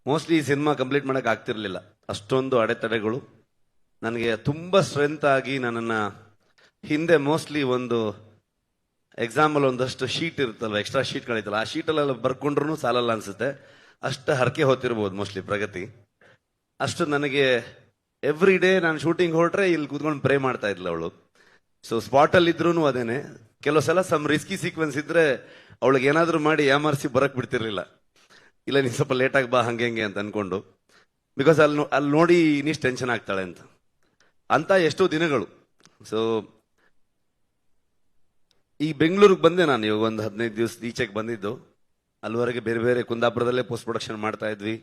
Mostly ಈ cinema complete ಮಾಡಕ್ ಆಗ್ತಿರ್ಲಿಲ್ಲ, ಅಷ್ಟೊಂದು ಅಡೆತಡೆಗಳು. ನನಗೆ ತುಂಬಾ ಸ್ಟ್ರೆಂತ್ ಆಗಿ ನನ್ನನ್ನು ಹಿಂದೆ ಮೋಸ್ಟ್ಲಿ ಒಂದು ಎಕ್ಸಾಂಪಲ್ ಒಂದಷ್ಟು ಶೀಟ್ ಇರುತ್ತಲ್ವ, ಎಕ್ಸ್ಟ್ರಾ ಶೀಟ್ಗಳಿತ್ತಲ್ಲ, ಆ ಶೀಟಲ್ಲೆಲ್ಲ ಬರ್ಕೊಂಡ್ರು ಸಾಲಲ್ಲ ಅನ್ಸುತ್ತೆ. ಅಷ್ಟು ಹರಕೆ ಹೊತ್ತಿರ್ಬೋದು ಮೋಸ್ಟ್ಲಿ ಪ್ರಗತಿ. ಅಷ್ಟು ನನಗೆ ಎವ್ರಿ ಡೇ ನಾನು ಶೂಟಿಂಗ್ ಹೊರಟ್ರೆ ಇಲ್ಲಿ ಕೂತ್ಕೊಂಡು ಪ್ರೇ ಮಾಡ್ತಾ ಇದ್ಲ ಅವಳು. ಸೊ ಸ್ಪಾಟಲ್ಲಿ ಇದ್ರೂ ಅದೇನೆ. ಕೆಲವು ಸಲ ಸಮ್ ರಿಸ್ಕಿ ಸೀಕ್ವೆನ್ಸ್ ಇದ್ರೆ ಅವಳಿಗೆ ಏನಾದರೂ ಮಾಡಿ ಯಾಮಾರಿಸಿ ಬರಕ್ ಬಿಡ್ತಿರ್ಲಿಲ್ಲ. ಇಲ್ಲ ನೀನು ಸ್ವಲ್ಪ ಲೇಟಾಗಿ ಬಾ ಹಂಗೆ ಹೆಂಗೆ ಅಂತ ಅನ್ಕೊಂಡು, ಬಿಕಾಸ್ ಅಲ್ಲಿ ನೋಡಿ ಇನ್ನಿಷ್ಟು ಟೆನ್ಷನ್ ಆಗ್ತಾಳೆ ಅಂತ ಎಷ್ಟೋ ದಿನಗಳು. ಸೊ ಈ ಬೆಂಗಳೂರಿಗೆ ಬಂದೆ ನಾನು ಇವಾಗ ಒಂದು 15 ದಿವಸ ಈಚೆಗೆ ಬಂದಿದ್ದು. ಅಲ್ಲಿವರೆಗೆ ಬೇರೆ ಬೇರೆ ಕುಂದಾಪುರದಲ್ಲೇ ಪೋಸ್ಟ್ ಪ್ರೊಡಕ್ಷನ್ ಮಾಡ್ತಾ ಇದ್ವಿ.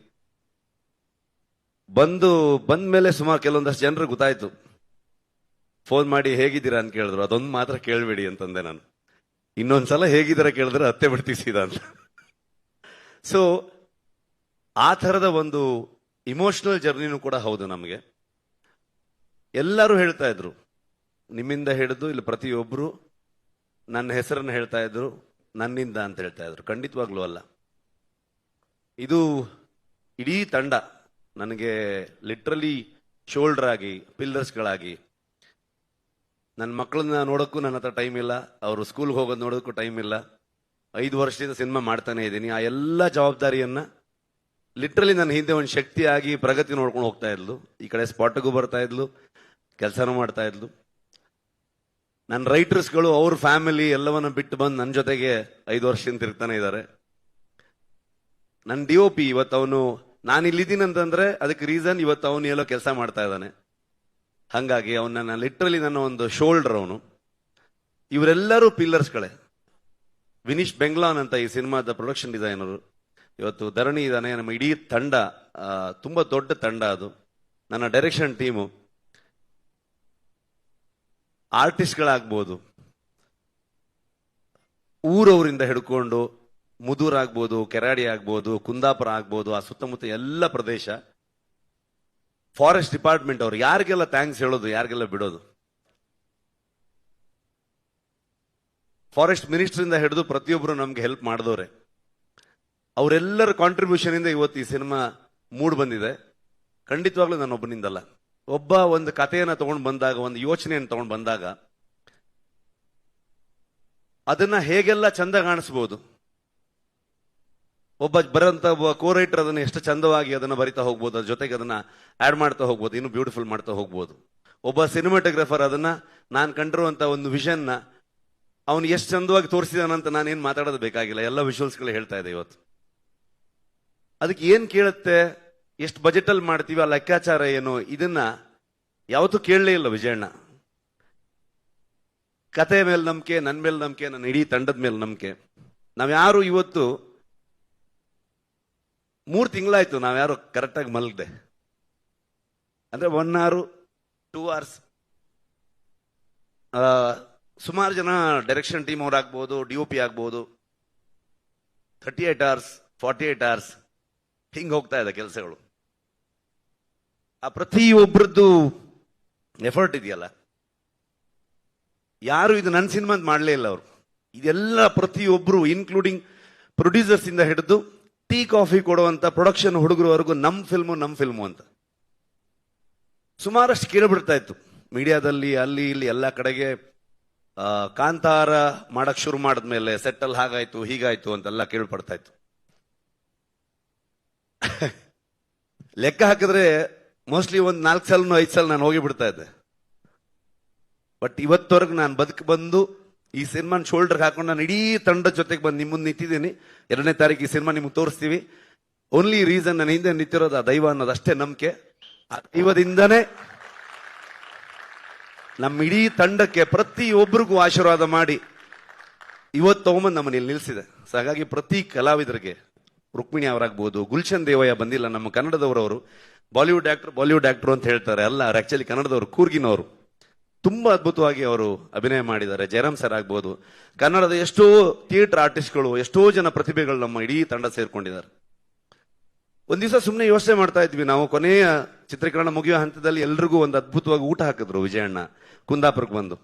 ಬಂದ ಮೇಲೆ ಸುಮಾರು ಕೆಲವೊಂದಷ್ಟು ಜನರು ಗೊತ್ತಾಯ್ತು. ಫೋನ್ ಮಾಡಿ ಹೇಗಿದ್ದೀರಾ ಅಂತ ಕೇಳಿದ್ರು. ಅದೊಂದು ಮಾತ್ರ ಕೇಳಬೇಡಿ ಅಂತಂದೆ ನಾನು. ಇನ್ನೊಂದ್ಸಲ ಹೇಗಿದ್ದೀರಾ ಕೇಳಿದ್ರೆ ಹತ್ತೆ ಬಿಡ್ತೀವಿ ಸೀದಾ ಅಂತ. ಸೊ ಆ ಥರದ ಒಂದು ಇಮೋಷನಲ್ ಜರ್ನಿನೂ ಕೂಡ ಹೌದು ನಮಗೆ. ಎಲ್ಲರೂ ಹೇಳ್ತಾ ಇದ್ರು, ನಿಮ್ಮಿಂದ ಹಿಡಿದು ಇಲ್ಲಿ ಪ್ರತಿಯೊಬ್ಬರು ನನ್ನ ಹೆಸರನ್ನು ಹೇಳ್ತಾ ಇದ್ರು, ನನ್ನಿಂದ ಅಂತ ಹೇಳ್ತಾ ಇದ್ರು. ಖಂಡಿತವಾಗ್ಲೂ ಅಲ್ಲ. ಇದು ಇಡೀ ತಂಡ ನನಗೆ ಲಿಟ್ರಲಿ ಶೋಲ್ಡರ್ ಆಗಿ, ಪಿಲ್ಲರ್ಸ್ಗಳಾಗಿ. ನನ್ನ ಮಕ್ಕಳನ್ನ ನೋಡೋಕ್ಕೂ ನನ್ನ ಹತ್ರ ಟೈಮ್ ಇಲ್ಲ, ಅವರು ಸ್ಕೂಲ್ಗೆ ಹೋಗೋದು ನೋಡೋಕ್ಕೂ ಟೈಮ್ ಇಲ್ಲ. 5 ವರ್ಷದಿಂದ ಸಿನಿಮಾ ಮಾಡ್ತಾನೆ ಇದ್ದೀನಿ. ಆ ಎಲ್ಲ ಜವಾಬ್ದಾರಿಯನ್ನ ಲಿಟ್ರಲಿ ನನ್ನ ಹಿಂದೆ ಒಂದು ಶಕ್ತಿಯಾಗಿ ಪ್ರಗತಿ ನೋಡ್ಕೊಂಡು ಹೋಗ್ತಾ ಇದ್ಲು. ಈ ಕಡೆ ಸ್ಪಾಟ್ಗೂ ಬರ್ತಾ ಇದ್ಲು, ಕೆಲಸನೂ ಮಾಡ್ತಾ ಇದ್ಲು. ನನ್ನ ರೈಟರ್ಸ್ಗಳು ಅವ್ರ ಫ್ಯಾಮಿಲಿ ಎಲ್ಲವನ್ನ ಬಿಟ್ಟು ಬಂದು ನನ್ನ ಜೊತೆಗೆ 5 ವರ್ಷದಿಂದ ತಿರ್ತಾನೆ ಇದ್ದಾರೆ. ನನ್ನ DOP ಇವತ್ತು ಅವನು, ನಾನು ಇಲ್ಲಿದ್ದೀನಿ ಅಂತಂದ್ರೆ ಅದಕ್ಕೆ ರೀಸನ್ ಇವತ್ತು ಅವನು ಎಲ್ಲೋ ಕೆಲಸ ಮಾಡ್ತಾ ಇದ್ದಾನೆ. ಹಂಗಾಗಿ ಅವನ ಲಿಟ್ರಲಿ ನನ್ನ ಒಂದು ಶೋಲ್ಡರ್ ಅವನು. ಇವರೆಲ್ಲರೂ ಪಿಲ್ಲರ್ಸ್ಗಳೇ. ವಿನೀಶ್ ಬೆಂಗ್ಲಾನ್ ಅಂತ ಈ ಸಿನಿಮಾದ ಪ್ರೊಡಕ್ಷನ್ ಡಿಸೈನರು, ಇವತ್ತು ಧರಣಿ ಇದ್ದಾನೆ. ನಮ್ಮ ಇಡೀ ತಂಡ ತುಂಬಾ ದೊಡ್ಡ ತಂಡ ಅದು. ನನ್ನ ಡೈರೆಕ್ಷನ್ ಟೀಮು, ಆರ್ಟಿಸ್ಟ್ಗಳಾಗ್ಬೋದು, ಊರವರಿಂದ ಹಿಡ್ಕೊಂಡು ಮುದೂರ್ ಆಗ್ಬೋದು, ಕೆರಾಡಿ ಆಗ್ಬೋದು, ಕುಂದಾಪುರ ಆಗ್ಬೋದು, ಆ ಸುತ್ತಮುತ್ತ ಎಲ್ಲ ಪ್ರದೇಶ, ಫಾರೆಸ್ಟ್ ಡಿಪಾರ್ಟ್ಮೆಂಟ್ ಅವರು, ಯಾರಿಗೆಲ್ಲ ಥ್ಯಾಂಕ್ಸ್ ಹೇಳೋದು, ಯಾರಿಗೆಲ್ಲ ಬಿಡೋದು. ಫಾರೆಸ್ಟ್ ಮಿನಿಸ್ಟರ್ ಇಂದ ಹಿಡಿದು ಪ್ರತಿಯೊಬ್ಬರು ನಮ್ಗೆ ಹೆಲ್ಪ್ ಮಾಡಿದವ್ರೆ. ಅವರೆಲ್ಲರ ಕಾಂಟ್ರಿಬ್ಯೂಷನ್ ಇಂದ ಇವತ್ತು ಈ ಸಿನಿಮಾ ಮೂಡ್ ಬಂದಿದೆ. ಖಂಡಿತವಾಗ್ಲೂ ನಾನು ಒಬ್ಬನಿಂದಲ್ಲ. ಒಬ್ಬ ಒಂದು ಕಥೆಯನ್ನ ತಗೊಂಡು ಬಂದಾಗ, ಒಂದು ಯೋಚನೆಯನ್ನು ತಗೊಂಡು ಬಂದಾಗ ಅದನ್ನ ಹೇಗೆಲ್ಲ ಚಂದ ಕಾಣಿಸ್ಬೋದು. ಒಬ್ಬ ಕೋ ರೈಟರ್ ಅದನ್ನ ಎಷ್ಟು ಚಂದವಾಗಿ ಅದನ್ನ ಬರಿತಾ ಹೋಗ್ಬೋದು, ಅದ್ರ ಜೊತೆಗೆ ಅದನ್ನ ಆಡ್ ಮಾಡ್ತಾ ಹೋಗ್ಬೋದು, ಇನ್ನು ಬ್ಯೂಟಿಫುಲ್ ಮಾಡ್ತಾ ಹೋಗ್ಬೋದು. ಒಬ್ಬ ಸಿನಿಮಾಟೋಗ್ರಫರ್ ಅದನ್ನ ನಾನು ಕಂಡಿರುವಂತ ಒಂದು ವಿಷನ್ನ ಅವನು ಎಷ್ಟು ಚಂದವಾಗಿ ತೋರಿಸಿದಾನಂತ ನಾನೇನು ಮಾತಾಡೋದು ಬೇಕಾಗಿಲ್ಲ, ಎಲ್ಲ ವಿಜುವಲ್ಸ್ಗಳು ಹೇಳ್ತಾ ಇದೆ ಇವತ್ತು. ಅದಕ್ಕೆ ಏನ್ ಕೇಳುತ್ತೆ, ಎಷ್ಟು ಬಜೆಟ್ ಅಲ್ಲಿ ಮಾಡ್ತೀವಿ, ಆ ಲೆಕ್ಕಾಚಾರ ಏನು, ಇದನ್ನ ಯಾವತ್ತೂ ಕೇಳಲೇ ಇಲ್ಲ ವಿಜಯಣ್ಣ. ಕತೆ ಮೇಲೆ ನಂಬಿಕೆ, ನನ್ನ ಮೇಲೆ ನಂಬಿಕೆ, ನನ್ನ ಇಡೀ ತಂಡದ ಮೇಲೆ ನಂಬಿಕೆ. ನಾವ್ಯಾರು ಇವತ್ತು 3 ತಿಂಗಳಾಯ್ತು ನಾವ್ಯಾರು ಕರೆಕ್ಟಾಗಿ ಮಲಗದೆ. ಅಂದ್ರೆ 1 hour 2 hours. ಸುಮಾರು ಜನ ಡೈರೆಕ್ಷನ್ ಟೀಮ್ ಅವ್ರು ಆಗ್ಬೋದು, DOP ಆಗ್ಬೋದು, 38 hours 48 hours ಹಿಂಗೆ ಹೋಗ್ತಾ ಇದೆ ಕೆಲಸಗಳು. ಆ ಪ್ರತಿಯೊಬ್ಬರದ್ದು ಎಫರ್ಟ್ ಇದೆಯಲ್ಲ, ಯಾರು ಇದು ನನ್ನ ಸಿನಿಮಾ ಮಾಡಲೇ ಇಲ್ಲ ಅವರು. ಇದೆಲ್ಲ ಪ್ರತಿಯೊಬ್ಬರು, ಇನ್ಕ್ಲೂಡಿಂಗ್ ಪ್ರೊಡ್ಯೂಸರ್ಸ್ ಇಂದ ಹಿಡಿದು ಟೀ ಕಾಫಿ ಕೊಡುವಂತ ಪ್ರೊಡಕ್ಷನ್ ಹುಡುಗರವರೆಗೂ ನಮ್ಮ ಫಿಲ್ಮು ಅಂತ ಸುಮಾರಷ್ಟು ಕೇಳಿಬಿಡ್ತಾ ಇತ್ತು ಮೀಡಿಯಾದಲ್ಲಿ, ಅಲ್ಲಿ ಇಲ್ಲಿ ಎಲ್ಲ ಕಡೆಗೆ. ಕಾಂತಾರ ಮಾಡಕ್ ಶುರು ಮಾಡಿದ್ಮೇಲೆ ಸೆಟ್ಟಲ್ ಹಾಗಾಯ್ತು ಹೀಗಾಯ್ತು ಅಂತೆಲ್ಲ ಕೇಳ್ಪಡ್ತಾ ಇತ್ತು. ಲೆಕ್ಕ ಹಾಕಿದ್ರೆ ಮೋಸ್ಟ್ಲಿ ಒಂದು 4 ಸಲನೋ 5 ಸಲ ನಾನು ಹೋಗಿ ಬಿಡ್ತಾ ಇದ್ದೆ. ಬಟ್ ಇವತ್ತವರೆಗೂ ನಾನು ಬಂದು ಈ ಸಿನಿಮಾನ ಶೋಲ್ಡರ್ಗೆ ಹಾಕೊಂಡು ನಾನು ಇಡೀ ತಂಡದ ಜೊತೆಗೆ ಬಂದು ನಿಮ್ಮ ಮುಂದೆ ನಿಂತಿದ್ದೀನಿ. 2ನೇ ತಾರೀಕು ಈ ಸಿನಿಮಾ ನಿಮ್ಗೆ ತೋರಿಸ್ತೀವಿ. ಓನ್ಲಿ ರೀಸನ್ ನನ್ನ ಹಿಂದೆ ನಿಂತಿರೋದು ಆ ದೈವ ಅನ್ನೋದು ಅಷ್ಟೇ ನಂಬಿಕೆ. ಆ ದೈವದಿಂದನೇ ನಮ್ಮ ಇಡೀ ತಂಡಕ್ಕೆ ಪ್ರತಿಯೊಬ್ಬರಿಗೂ ಆಶೀರ್ವಾದ ಮಾಡಿ ಇವತ್ತು ತಗೊಂಬಂದು ನಮ್ಮನ್ನ ಇಲ್ಲಿ ನಿಲ್ಸಿದೆ. ಸೊ ಹಾಗಾಗಿ ಪ್ರತಿ ಕಲಾವಿದರಿಗೆ, ರುಕ್ಮಿಣಿ ಅವರಾಗ್ಬೋದು, ಗುಲ್ಶನ್ ದೇವಯ್ಯ ಬಂದಿಲ್ಲ, ನಮ್ಮ ಕನ್ನಡದವರವರು, ಬಾಲಿವುಡ್ ಆಕ್ಟರ್ ಅಂತ ಹೇಳ್ತಾರೆ, ಅಲ್ಲ ಅವ್ರು ಆಕ್ಚುಲಿ ಕನ್ನಡದವರು, ಕೂರ್ಗಿನವರು. ತುಂಬಾ ಅದ್ಭುತವಾಗಿ ಅವರು ಅಭಿನಯ ಮಾಡಿದ್ದಾರೆ. ಜಯರಾಮ್ ಸರ್ ಆಗ್ಬೋದು, ಕನ್ನಡದ ಎಷ್ಟೋ ಥಿಯೇಟರ್ ಆರ್ಟಿಸ್ಟ್ಗಳು, ಎಷ್ಟೋ ಜನ ಪ್ರತಿಭೆಗಳು ನಮ್ಮ ಇಡೀ ತಂಡ ಸೇರ್ಕೊಂಡಿದ್ದಾರೆ. ಒಂದ್ ದಿವಸ ಸುಮ್ಮನೆ ಯೋಚನೆ ಮಾಡ್ತಾ ಇದ್ವಿ ನಾವು, ಕೊನೆಯ ಚಿತ್ರೀಕರಣ ಮುಗಿಯೋ ಹಂತದಲ್ಲಿ ಎಲ್ರಿಗೂ ಒಂದು ಅದ್ಭುತವಾಗಿ ಊಟ ಹಾಕಿದ್ರು ವಿಜಯಣ್ಣ ಕುಂದಾಪುರಕ್ಕೆ ಬಂದು.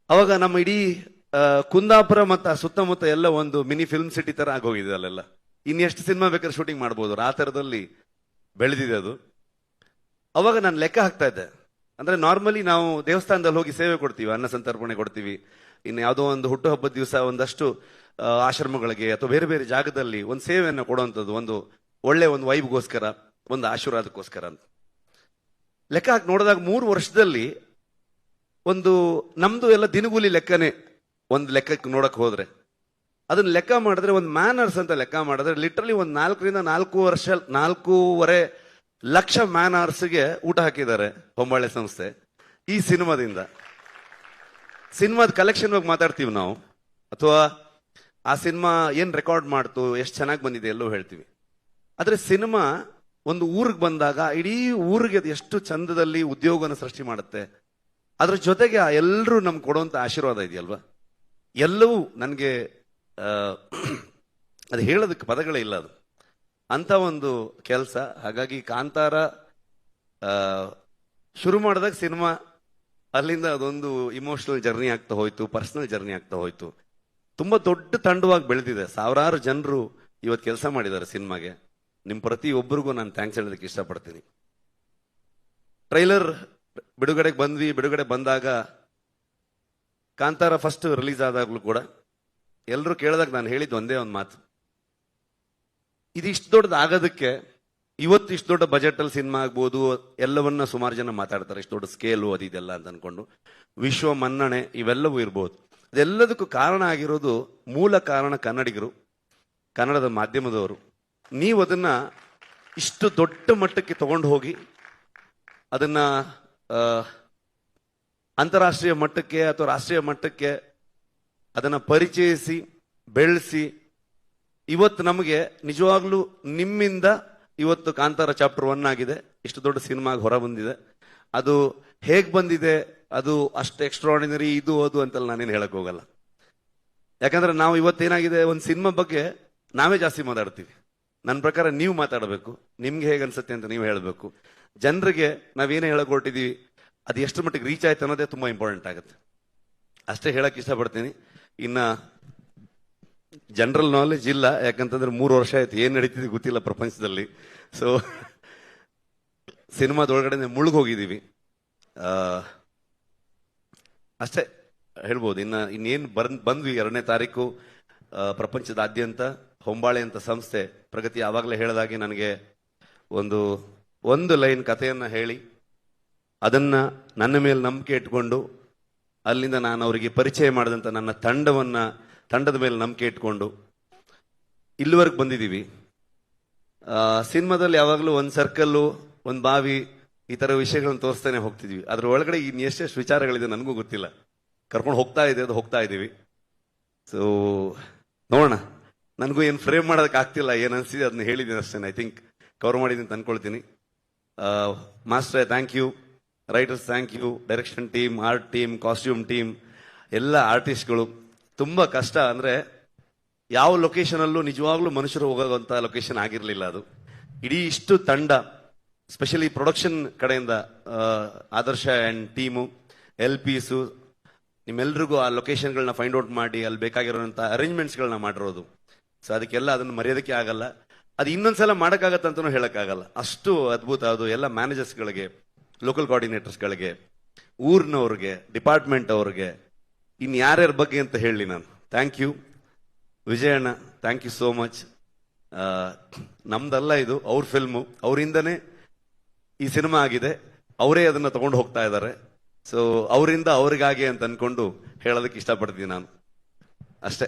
ಅವಾಗ ನಮ್ಮ ಇಡೀ ಕುಂದಾಪುರ ಮತ್ತು ಸುತ್ತಮುತ್ತ ಎಲ್ಲ ಒಂದು ಮಿನಿ ಫಿಲ್ಮ್ ಸಿಟಿ ತರ ಆಗೋಗಿದೆ ಅಲ್ಲೆಲ್ಲ. ಇನ್ನೆಷ್ಟು ಸಿನಿಮಾ ಬೇಕಾದ್ರೆ ಶೂಟಿಂಗ್ ಮಾಡ್ಬೋದು, ಆ ಥರದಲ್ಲಿ ಬೆಳೆದಿದೆ ಅದು. ಅವಾಗ ನಾನು ಲೆಕ್ಕ ಹಾಕ್ತಾ ಇದ್ದೆ. ಅಂದ್ರೆ ನಾರ್ಮಲಿ ನಾವು ದೇವಸ್ಥಾನದಲ್ಲಿ ಹೋಗಿ ಸೇವೆ ಕೊಡ್ತೀವಿ, ಅನ್ನ ಸಂತರ್ಪಣೆ ಕೊಡ್ತೀವಿ, ಇನ್ನು ಯಾವುದೋ ಒಂದು ಹುಟ್ಟುಹಬ್ಬದ ದಿವಸ ಒಂದಷ್ಟು ಆಶ್ರಮಗಳಿಗೆ ಅಥವಾ ಬೇರೆ ಬೇರೆ ಜಾಗದಲ್ಲಿ ಒಂದು ಸೇವೆಯನ್ನು ಕೊಡುವಂಥದ್ದು, ಒಂದು ಒಳ್ಳೆ ಒಂದು ವೈಬ್ಗೋಸ್ಕರ, ಒಂದು ಆಶೀರ್ವಾದಕ್ಕೋಸ್ಕರ ಅಂತ ಲೆಕ್ಕ ಹಾಕಿ ನೋಡಿದಾಗ 3 ವರ್ಷದಲ್ಲಿ ಒಂದು ನಮ್ದು ಎಲ್ಲ ದಿನಗೂಲಿ ಲೆಕ್ಕನೇ. ಒಂದು ಲೆಕ್ಕಕ್ಕೆ ನೋಡಕ್ ಹೋದ್ರೆ ಅದನ್ನ ಲೆಕ್ಕ ಮಾಡಿದ್ರೆ, ಒಂದು ಮ್ಯಾನರ್ಸ್ ಅಂತ ಲೆಕ್ಕ ಮಾಡಿದ್ರೆ ಲಿಟ್ರಲಿ ಒಂದು 4.5 ಲಕ್ಷ ಮ್ಯಾನರ್ಸ್ಗೆ ಊಟ ಹಾಕಿದ್ದಾರೆ ಹೊಂಬಾಳೆ ಸಂಸ್ಥೆ ಈ ಸಿನಿಮಾದಿಂದ. ಸಿನಿಮಾದ ಕಲೆಕ್ಷನ್ ಬಗ್ಗೆ ಮಾತಾಡ್ತೀವಿ ನಾವು, ಅಥವಾ ಆ ಸಿನಿಮಾ ಏನ್ ರೆಕಾರ್ಡ್ ಮಾಡ್ತು, ಎಷ್ಟು ಚೆನ್ನಾಗಿ ಬಂದಿದೆ ಎಲ್ಲೋ ಹೇಳ್ತೀವಿ. ಆದ್ರೆ ಸಿನಿಮಾ ಒಂದು ಊರಿಗೆ ಬಂದಾಗ ಇಡೀ ಊರಿಗೆ ಅದು ಎಷ್ಟು ಚಂದದಲ್ಲಿ ಉದ್ಯೋಗನ ಸೃಷ್ಟಿ ಮಾಡುತ್ತೆ. ಅದ್ರ ಜೊತೆಗೆ ಎಲ್ಲರೂ ನಮ್ಗೆ ಕೊಡುವಂತ ಆಶೀರ್ವಾದ ಇದೆಯಲ್ವಾ, ಎಲ್ಲವೂ ನನಗೆ ಅದು ಹೇಳೋದಕ್ಕೆ ಪದಗಳೇ ಇಲ್ಲ. ಅದು ಅಂತ ಒಂದು ಕೆಲಸ. ಹಾಗಾಗಿ ಕಾಂತಾರ ಶುರು ಮಾಡಿದಾಗ ಸಿನಿಮಾ ಅಲ್ಲಿಂದ ಅದೊಂದು ಇಮೋಷನಲ್ ಜರ್ನಿ ಆಗ್ತಾ ಹೋಯ್ತು, ಪರ್ಸನಲ್ ಜರ್ನಿ ಆಗ್ತಾ ಹೋಯ್ತು. ತುಂಬಾ ದೊಡ್ಡ ತಂಡವಾಗಿ ಬೆಳೆದಿದೆ. 1000 ಜನರು ಇವತ್ತು ಕೆಲಸ ಮಾಡಿದ್ದಾರೆ ಸಿನಿಮಾಗೆ. ನಿಮ್ ಪ್ರತಿಯೊಬ್ಬರಿಗೂ ನಾನು ಥ್ಯಾಂಕ್ಸ್ ಹೇಳೋದಕ್ಕೆ ಇಷ್ಟಪಡ್ತೀನಿ. ಟ್ರೈಲರ್ ಬಿಡುಗಡೆ ಬಂದಾಗ, ಕಾಂತಾರ ಫಸ್ಟ್ ರಿಲೀಸ್ ಆದಾಗ್ಲೂ ಕೂಡ ಎಲ್ಲರೂ ಕೇಳಿದಾಗ ನಾನು ಹೇಳಿದ್ದು ಒಂದೇ ಒಂದು ಮಾತು, ಇದು ಇಷ್ಟು ದೊಡ್ಡದು ಆಗೋದಕ್ಕೆ, ಇವತ್ತು ಇಷ್ಟು ದೊಡ್ಡ ಬಜೆಟ್ ಅಲ್ಲಿ ಸಿನಿಮಾ ಆಗ್ಬೋದು, ಎಲ್ಲವನ್ನ ಸುಮಾರು ಜನ ಮಾತಾಡ್ತಾರೆ, ಇಷ್ಟು ದೊಡ್ಡ ಸ್ಕೇಲು ಅದು ಇದೆಲ್ಲ ಅಂತ ಅನ್ಕೊಂಡು, ವಿಶ್ವ ಮನ್ನಣೆ ಇವೆಲ್ಲವೂ ಇರ್ಬೋದು. ಅದೆಲ್ಲದಕ್ಕೂ ಕಾರಣ ಆಗಿರೋದು, ಮೂಲ ಕಾರಣ ಕನ್ನಡಿಗರು, ಕನ್ನಡದ ಮಾಧ್ಯಮದವರು. ನೀವು ಅದನ್ನ ಇಷ್ಟು ದೊಡ್ಡ ಮಟ್ಟಕ್ಕೆ ತಗೊಂಡು ಹೋಗಿ ಅದನ್ನ ಅಂತಾರಾಷ್ಟ್ರೀಯ ಮಟ್ಟಕ್ಕೆ ಅಥವಾ ರಾಷ್ಟ್ರೀಯ ಮಟ್ಟಕ್ಕೆ ಅದನ್ನ ಪರಿಚಯಿಸಿ ಬೆಳೆಸಿ, ಇವತ್ತು ನಮಗೆ ನಿಜವಾಗ್ಲೂ ನಿಮ್ಮಿಂದ ಇವತ್ತು ಕಾಂತಾರ ಚಾಪ್ಟರ್ 1 ಆಗಿದೆ, ಇಷ್ಟು ದೊಡ್ಡ ಸಿನಿಮಾ ಹೊರ ಬಂದಿದೆ. ಅದು ಹೇಗ್ ಬಂದಿದೆ, ಅದು ಅಷ್ಟು ಎಕ್ಸ್ಟ್ರಾರ್ಡಿನರಿ ಇದು ಅದು ಅಂತಲ್ಲ ನಾನೇನು ಹೇಳಕ್ ಹೋಗಲ್ಲ. ಯಾಕಂದ್ರೆ ನಾವು ಇವತ್ತೇನಾಗಿದೆ, ಒಂದು ಸಿನಿಮಾ ಬಗ್ಗೆ ನಾವೇ ಜಾಸ್ತಿ ಮಾತಾಡ್ತೀವಿ. ನನ್ನ ಪ್ರಕಾರ ನೀವು ಮಾತಾಡಬೇಕು, ನಿಮ್ಗೆ ಹೇಗೆ ಅನ್ಸುತ್ತೆ ಅಂತ ನೀವು ಹೇಳಬೇಕು. ಜನರಿಗೆ ನಾವೇನೇ ಹೇಳಕ್ ಹೊರಟಿದೀವಿ ಅದು ಎಷ್ಟು ಮಟ್ಟಿಗೆ ರೀಚ್ ಆಯ್ತು ಅನ್ನೋದೇ ತುಂಬಾ ಇಂಪಾರ್ಟೆಂಟ್ ಆಗುತ್ತೆ. ಅಷ್ಟೇ ಹೇಳಕ್ ಇಷ್ಟಪಡ್ತೀನಿ. ಇನ್ನ ಜನರಲ್ ನಾಲೆಜ್ ಇಲ್ಲ, ಯಾಕಂತಂದ್ರೆ 3 ವರ್ಷ ಆಯ್ತು, ಏನ್ ನಡೀತಿದೆ ಗೊತ್ತಿಲ್ಲ ಪ್ರಪಂಚದಲ್ಲಿ. ಸೊ ಸಿನಿಮಾದೊಳಗಡೆ ಮುಳುಗೋಗಿದ್ದೀವಿ, ಅಷ್ಟೇ ಹೇಳ್ಬೋದು. ಇನ್ನೇನು ಬಂದ್ವಿ 2ನೇ ತಾರೀಕು ಪ್ರಪಂಚದಾದ್ಯಂತ ಹೊಂಬಾಳೆ ಅಂತ ಸಂಸ್ಥೆ ಪ್ರಗತಿ ಆವಾಗಲೇ ಹೇಳಿದಾಗೆ ನನಗೆ ಒಂದು ಲೈನ್ ಕಥೆಯನ್ನ ಹೇಳಿ ಅದನ್ನ ನನ್ನ ಮೇಲೆ ನಂಬಿಕೆ ಇಟ್ಕೊಂಡು, ಅಲ್ಲಿಂದ ನಾನು ಅವರಿಗೆ ಪರಿಚಯ ಮಾಡಿದಂತ ನನ್ನ ತಂಡದ ಮೇಲೆ ನಂಬಿಕೆ ಇಟ್ಕೊಂಡು ಇಲ್ಲಿವರೆಗೆ ಬಂದಿದ್ದೀವಿ. ಸಿನಿಮಾದಲ್ಲಿ ಯಾವಾಗಲೂ ಒಂದು ಸರ್ಕಲ್ಲು, ಒಂದು ಬಾವಿ, ಈ ತರ ವಿಷಯಗಳನ್ನು ತೋರಿಸ್ತಾನೆ ಹೋಗ್ತಿದ್ವಿ. ಅದ್ರ ಒಳಗಡೆ ಇನ್ನೆಷ್ಟೆಷ್ಟು ವಿಚಾರಗಳಿದೆ ನನಗೂ ಗೊತ್ತಿಲ್ಲ. ಕರ್ಕೊಂಡು ಹೋಗ್ತಾ ಇದೀವಿ. ಸೊ ನೋಡೋಣ. ನನಗೂ ಏನು ಫ್ರೇಮ್ ಮಾಡೋದಕ್ಕೆ ಆಗ್ತಿಲ್ಲ, ಏನು ಅನ್ಸಿದೆ ಅದನ್ನ ಹೇಳಿದ್ದೀನಿ ಅಷ್ಟೇ. ಐ ಥಿಂಕ್ ಕವರ್ ಮಾಡಿದ್ದೀನಿ ಅಂತ ಅನ್ಕೊಳ್ತೀನಿ. Master thank you, writers thank you, direction team, art team, costume team, ಎಲ್ಲ ಆರ್ಟಿಸ್ಟ್ಗಳು. ತುಂಬಾ ಕಷ್ಟ. ಅಂದ್ರೆ ಯಾವ ಲೊಕೇಶನ್ ಅಲ್ಲೂ ನಿಜವಾಗ್ಲೂ ಮನುಷ್ಯರು ಹೋಗುವಂತ ಲೊಕೇಶನ್ ಆಗಿರ್ಲಿಲ್ಲ ಅದು. ಇಡೀ ಇಷ್ಟು ತಂಡ, ಸ್ಪೆಷಲಿ ಪ್ರೊಡಕ್ಷನ್ ಕಡೆಯಿಂದ ಆದರ್ಶ ಅಂಡ್ ಟೀಮು, LPs, ನಿಮ್ಮೆಲ್ರಿಗೂ ಆ ಲೊಕೇಶನ್ಗಳನ್ನ ಫೈಂಡ್ ಔಟ್ ಮಾಡಿ ಅಲ್ಲಿ ಬೇಕಾಗಿರೋಂಥ ಅರೇಂಜ್ಮೆಂಟ್ಸ್ಗಳನ್ನ ಮಾಡಿರೋದು. ಸೊ ಅದಕ್ಕೆಲ್ಲ ಅದನ್ನು ಮರೆಯೋದಕ್ಕೆ ಆಗಲ್ಲ. ಅದು ಇನ್ನೊಂದ್ಸಲ ಮಾಡೋಕ್ಕಾಗತ್ತೆ ಅಂತಲೂ ಹೇಳಕ್ಕಾಗಲ್ಲ, ಅಷ್ಟು ಅದ್ಭುತ ಅದು. ಎಲ್ಲ ಮ್ಯಾನೇಜರ್ಸ್ಗಳಿಗೆ, ಲೋಕಲ್ ಕೋಆರ್ಡಿನೇಟರ್ಸ್ಗಳಿಗೆ, ಊರಿನವ್ರಿಗೆ, ಡಿಪಾರ್ಟ್ಮೆಂಟ್ ಅವ್ರಿಗೆ, ಇನ್ ಯಾರ್ಯಾರ ಬಗ್ಗೆ ಅಂತ ಹೇಳಿ ನಾನು. ಥ್ಯಾಂಕ್ ಯು ವಿಜಯಣ್ಣ, ಥ್ಯಾಂಕ್ ಯು ಸೋ ಮಚ್. ನಮ್ದಲ್ಲ ಇದು, ಅವ್ರ ಫಿಲ್ಮು, ಅವರಿಂದನೇ ಈ ಸಿನಿಮಾ ಆಗಿದೆ, ಅವರೇ ಅದನ್ನ ತಗೊಂಡು ಹೋಗ್ತಾ ಇದ್ದಾರೆ. ಸೊ ಅವರಿಂದ ಅವ್ರಿಗಾಗೆ ಅಂತ ಅನ್ಕೊಂಡು ಹೇಳೋದಕ್ಕೆ ಇಷ್ಟಪಡ್ತೀನಿ ನಾನು, ಅಷ್ಟೇ.